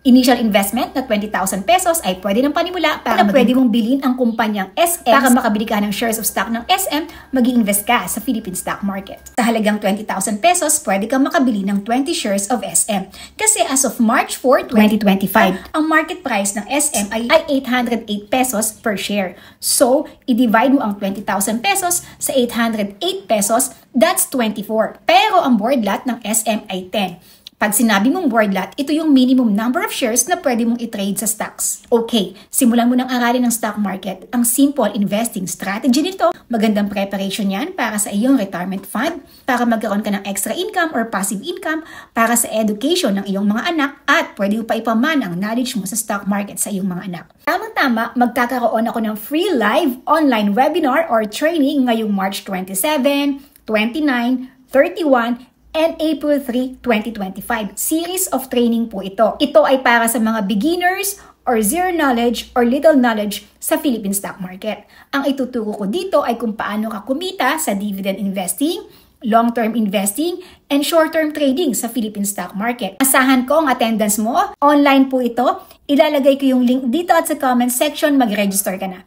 Initial investment na 20,000 pesos ay pwede ng panimula para pwede mong bilhin ang kumpanyang SM para makabili ka ng shares of stock ng SM, mag-i-invest ka sa Philippine stock market. Sa halagang 20,000 pesos, pwede kang makabili ng 20 shares of SM. Kasi as of March 4, 2025, ang market price ng SM ay 808 pesos per share. So, i-divide mo ang 20,000 pesos sa 808 pesos, that's 24. Pero ang board lot ng SM ay 10. Pag sinabi mong board lot, ito yung minimum number of shares na pwede mong i-trade sa stocks. Okay, simulan mo ng aralin ng stock market. Ang simple investing strategy nito, magandang preparation yan para sa iyong retirement fund, para magkaroon ka ng extra income or passive income, para sa education ng iyong mga anak, at pwede mo pa ipamana ang knowledge mo sa stock market sa iyong mga anak. Tamang-tama, magkakaroon ako ng free live online webinar or training ngayong March 27, 29, 31, and April 3, 2025. Series of training po ito. Ito ay para sa mga beginners or zero knowledge or little knowledge sa Philippine stock market. Ang ituturo ko dito ay kung paano ka kumita sa dividend investing, long-term investing, and short-term trading sa Philippine stock market. Asahan ko ang attendance mo. Online po ito. Ilalagay ko yung link dito at sa comment section. Mag-register ka na.